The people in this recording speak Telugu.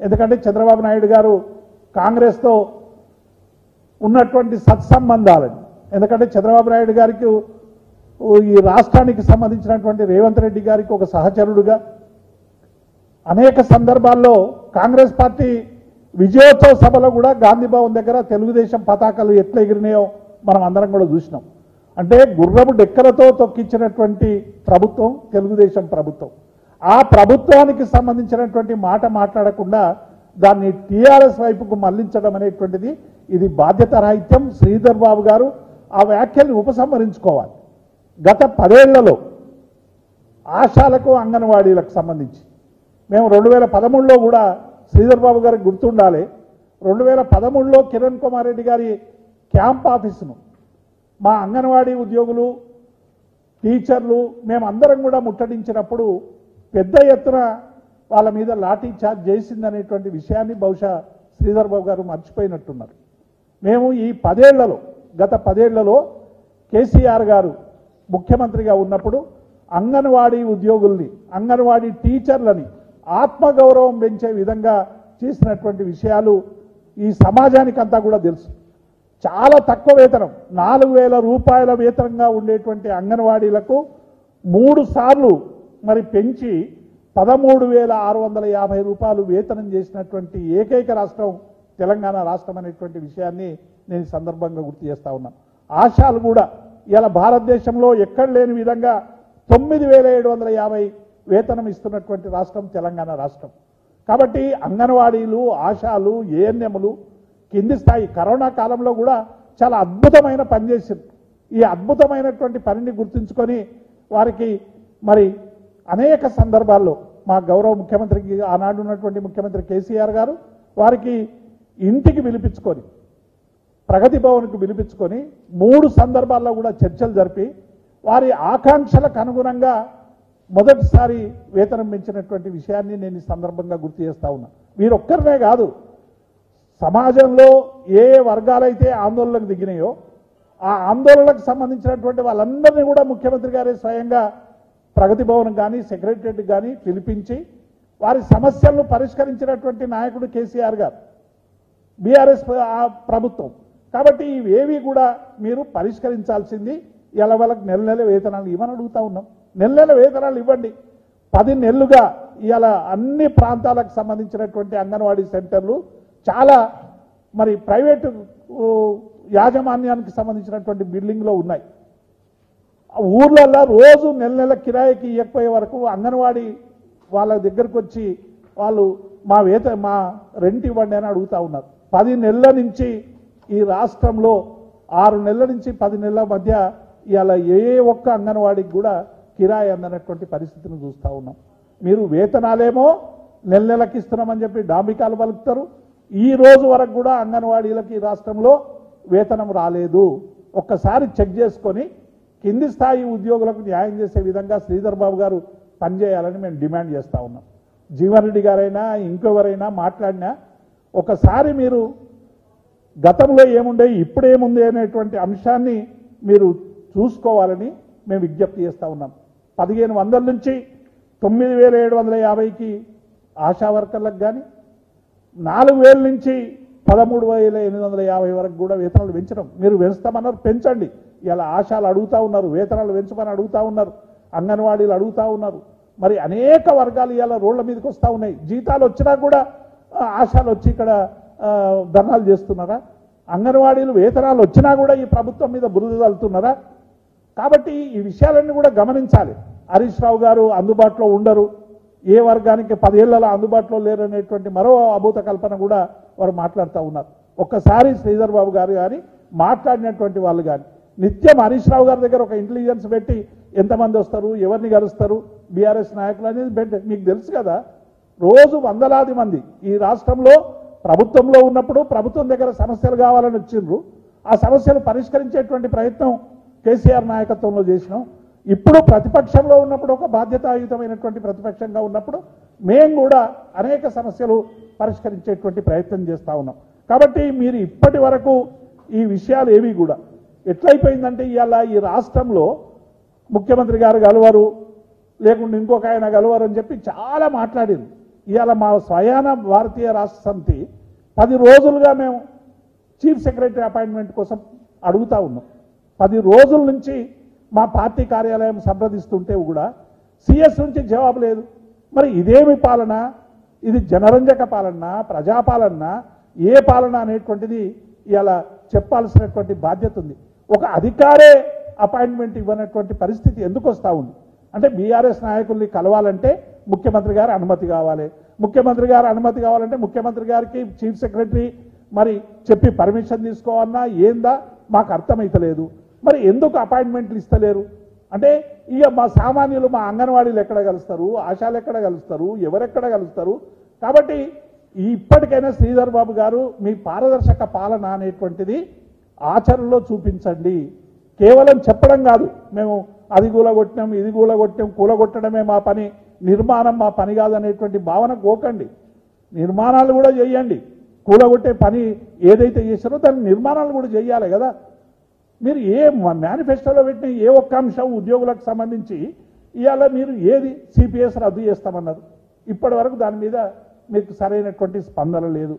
ఎందుకంటే చంద్రబాబు నాయుడు గారు కాంగ్రెస్తో ఉన్నటువంటి సత్సంబంధాలని, ఎందుకంటే చంద్రబాబు నాయుడు గారికి ఈ రాష్ట్రానికి సంబంధించినటువంటి రేవంత్ రెడ్డి గారికి ఒక సహచరుడుగా అనేక సందర్భాల్లో కాంగ్రెస్ పార్టీ విజయోత్సవ సభలో కూడా గాంధీ భవన్ దగ్గర తెలుగుదేశం పతాకాలు ఎట్లా ఎగిరినాయో మనం అందరం కూడా చూసినాం. అంటే గుర్రపు డెక్కలతో తొక్కించినటువంటి ప్రభుత్వం తెలుగుదేశం ప్రభుత్వం. ఆ ప్రభుత్వానికి సంబంధించినటువంటి మాట మాట్లాడకుండా దాన్ని టీఆర్ఎస్ వైపుకు మళ్లించడం అనేటువంటిది ఇది బాధ్యత రాహిత్యం. శ్రీధర్ బాబు గారు ఆ వ్యాఖ్యల్ని ఉపసంహరించుకోవాలి. గత 10 ఏళ్లలో ఆశాలకు అంగన్వాడీలకు సంబంధించి మేము 2013లో కూడా శ్రీధర్ బాబు గారికి గుర్తుండాలి, 2013లో కిరణ్ కుమార్ రెడ్డి గారి క్యాంప్ ఆఫీసును మా అంగన్వాడీ ఉద్యోగులు టీచర్లు మేమందరం కూడా ముట్టడించినప్పుడు పెద్ద ఎత్తున వాళ్ళ మీద లాఠీ చార్జ్ చేసిందనేటువంటి విషయాన్ని బహుశా శ్రీధర్ బాబు గారు మర్చిపోయినట్టున్నారు. మేము ఈ 10 ఏళ్లలో గత 10 ఏళ్లలో కేసీఆర్ గారు ముఖ్యమంత్రిగా ఉన్నప్పుడు అంగన్వాడీ ఉద్యోగుల్ని అంగన్వాడీ టీచర్లని ఆత్మగౌరవం పెంచే విధంగా చేసినటువంటి విషయాలు ఈ సమాజానికి అంతా కూడా తెలుసు. చాలా తక్కువ వేతనం 4,000 రూపాయల వేతనంగా ఉండేటువంటి అంగన్వాడీలకు 3 సార్లు మరి పెంచి 13,650 రూపాయలు వేతనం చేసినటువంటి ఏకైక రాష్ట్రం తెలంగాణ రాష్ట్రం అనేటువంటి విషయాన్ని నేను సందర్భంగా గుర్తు చేస్తా ఉన్నాను. ఆశాలు కూడా ఇలా భారతదేశంలో ఎక్కడ లేని విధంగా 9,750 వేతనం ఇస్తున్నటువంటి రాష్ట్రం తెలంగాణ రాష్ట్రం. కాబట్టి అంగన్వాడీలు ఆశాలు ఏఎన్ఎంలు కింది స్థాయి కరోనా కాలంలో కూడా చాలా అద్భుతమైన పని చేసింది. ఈ అద్భుతమైనటువంటి పనిని గుర్తుంచుకొని వారికి మరి అనేక సందర్భాల్లో మా గౌరవ ముఖ్యమంత్రికి ఆనాడు ఉన్నటువంటి ముఖ్యమంత్రి కేసీఆర్ గారు వారికి ఇంటికి పిలిపించుకొని ప్రగతి భవన్కు పిలిపించుకొని 3 సందర్భాల్లో కూడా చర్చలు జరిపి వారి ఆకాంక్షలకు అనుగుణంగా మొదటిసారి వేతనం పెంచినటువంటి విషయాన్ని నేను ఈ సందర్భంగా గుర్తు చేస్తా ఉన్నా. వీరొక్కరినే కాదు, సమాజంలో ఏ వర్గాలైతే ఆందోళనకు దిగినాయో ఆ ఆందోళనకు సంబంధించినటువంటి వాళ్ళందరినీ కూడా ముఖ్యమంత్రి గారే స్వయంగా ప్రగతి భవన్ కానీ సెక్రటరియట్ కానీ పిలిపించి వారి సమస్యలను పరిష్కరించినటువంటి నాయకుడు కేసీఆర్ గారు, బీఆర్ఎస్ ప్రభుత్వం. కాబట్టి ఇవేవి కూడా మీరు పరిష్కరించాల్సింది. ఇలా వాళ్ళకి నెల వేతనాలు ఇవ్వని అడుగుతా ఉన్నాం. నెల వేతనాలు ఇవ్వండి. 10 నెలలుగా ఇలా అన్ని ప్రాంతాలకు సంబంధించినటువంటి అంగన్వాడీ సెంటర్లు చాలా మరి ప్రైవేటు యాజమాన్యానికి సంబంధించినటువంటి బిల్డింగ్లో ఉన్నాయి. ఊర్లలో రోజు నెల కిరాయికి ఇవ్వకపోయే వరకు అంగన్వాడీ వాళ్ళ దగ్గరకు వచ్చి వాళ్ళు మా రెంట్ ఇవ్వండి అని అడుగుతా ఉన్నారు. 10 నెలల నుంచి ఈ రాష్ట్రంలో 6 నెలల నుంచి 10 నెలల మధ్య ఇలా ఏ ఒక్క అంగన్వాడీకి కూడా కిరాయి అందనటువంటి పరిస్థితిని చూస్తూ ఉన్నాం. మీరు వేతనాలేమో నెలకి ఇస్తున్నామని చెప్పి డాంబికాలు పలుకుతారు. ఈ రోజు వరకు కూడా అంగన్వాడీలకి ఈ రాష్ట్రంలో వేతనం రాలేదు. ఒక్కసారి చెక్ చేసుకొని కింది స్థాయి ఉద్యోగులకు న్యాయం చేసే విధంగా శ్రీధర్ బాబు గారు పనిచేయాలని మేము డిమాండ్ చేస్తూ ఉన్నాం. జీవన్ రెడ్డి గారైనా ఇంకెవరైనా మాట్లాడినా ఒకసారి మీరు గతంలో ఏముండే ఇప్పుడేముంది అనేటువంటి అంశాన్ని మీరు చూసుకోవాలని మేము విజ్ఞప్తి చేస్తూ ఉన్నాం. 1,500 నుంచి 9,750కి ఆశా వర్కర్లకు కానీ 4,000 నుంచి 13,850 వరకు కూడా వేతనాలు పెంచడం. మీరు పెంచుతామన్నారు, పెంచండి. ఇలా ఆశాలు అడుగుతూ ఉన్నారు, వేతనాలు పెంచమని అడుగుతూ ఉన్నారు, అంగన్వాడీలు అడుగుతూ ఉన్నారు. మరి అనేక వర్గాలు ఇలా రోడ్ల మీదకి వస్తూ ఉన్నాయి. జీతాలు వచ్చినా కూడా ఆశాలు వచ్చి ఇక్కడ ధర్నాలు చేస్తున్నారా? అంగన్వాడీలు వేతనాలు వచ్చినా కూడా ఈ ప్రభుత్వం మీద బురద చల్లుతున్నారా? కాబట్టి ఈ విషయాలన్నీ కూడా గమనించాలి. హరీష్ రావు గారు అందుబాటులో ఉండరు, ఏ వర్గానికి 10 ఏళ్లలో అందుబాటులో లేరనేటువంటి మరో అభూత కల్పన కూడా వారు మాట్లాడుతూ ఉన్నారు. ఒక్కసారి శ్రీధర్ బాబు గారు కానీ మాట్లాడినటువంటి వాళ్ళు కానీ నిత్యం హరీష్ రావు గారి దగ్గర ఒక ఇంటెలిజెన్స్ పెట్టి ఎంతమంది వస్తారు, ఎవరిని కలుస్తారు బీఆర్ఎస్ నాయకులు అనేది మీకు తెలుసు కదా. రోజు వందలాది మంది ఈ రాష్ట్రంలో ప్రభుత్వంలో ఉన్నప్పుడు ప్రభుత్వం దగ్గర సమస్యలు కావాలని వచ్చిండ్రు. ఆ సమస్యలు పరిష్కరించేటువంటి ప్రయత్నం కేసీఆర్ నాయకత్వంలో చేసినాం. ఇప్పుడు ప్రతిపక్షంలో ఉన్నప్పుడు ఒక బాధ్యతాయుతమైనటువంటి ప్రతిపక్షంగా ఉన్నప్పుడు మేము కూడా అనేక సమస్యలు పరిష్కరించేటువంటి ప్రయత్నం చేస్తూ ఉన్నాం. కాబట్టి మీరు ఇప్పటి వరకు ఈ విషయాలు ఏవి కూడా ఎట్లయిపోయిందంటే ఇవాళ ఈ రాష్ట్రంలో ముఖ్యమంత్రి గారు గలవరు లేకుంటే ఇంకొక ఆయన గలవరు అని చెప్పి చాలా మాట్లాడింది. ఇవాళ మా స్వయాన భారతీయ రాష్ట్ర సమితి 10 రోజులుగా మేము చీఫ్ సెక్రటరీ అపాయింట్మెంట్ కోసం అడుగుతా ఉన్నాం. 10 రోజుల నుంచి మా పార్టీ కార్యాలయం సంప్రదిస్తుంటే కూడా సిఎస్ నుంచి జవాబు లేదు. మరి ఇదేమి పాలన? ఇది జనరంజక పాలన, ప్రజాపాలన, ఏ పాలన అనేటువంటిది ఇలా చెప్పాల్సినటువంటి బాధ్యత ఉంది. ఒక అధికారే అపాయింట్మెంట్ ఇవ్వనటువంటి పరిస్థితి ఎందుకు వస్తూ ఉంది అంటే బీఆర్ఎస్ నాయకుల్ని కలవాలంటే ముఖ్యమంత్రి గారి అనుమతి కావాలి. ముఖ్యమంత్రి గారి అనుమతి కావాలంటే ముఖ్యమంత్రి గారికి చీఫ్ సెక్రటరీ మరి చెప్పి పర్మిషన్ తీసుకోవాలన్నా ఏందా మాకు అర్థమైతలేదు. మరి ఎందుకు అపాయింట్మెంట్లు ఇస్తలేరు అంటే ఇక మా సామాన్యులు మా అంగన్వాడీలు ఎక్కడ కలుస్తారు, ఆశాలు ఎక్కడ కలుస్తారు, ఎవరెక్కడ కలుస్తారు. కాబట్టి ఇప్పటికైనా శ్రీధర్ బాబు గారు మీ పారదర్శక పాలన అనేటువంటిది ఆచరణలో చూపించండి. కేవలం చెప్పడం కాదు, మేము అది కూలగొట్టినాం, ఇది కూలగొట్టాం, కూలగొట్టడమే మా పని, నిర్మాణం మా పని కాదు అనేటువంటి భావన పోకండి. నిర్మాణాలు కూడా చేయండి. కూలగొట్టే పని ఏదైతే చేశారో దాని నిర్మాణాలు కూడా చేయాలి కదా. మీరు ఏ మేనిఫెస్టోలో పెట్టిన ఏ ఒక్క అంశం ఉద్యోగులకు సంబంధించి ఇవాళ మీరు ఏది సిపిఎస్ రద్దు చేస్తామన్నారు, ఇప్పటి వరకు దాని మీద మీకు సరైనటువంటి స్పందన లేదు.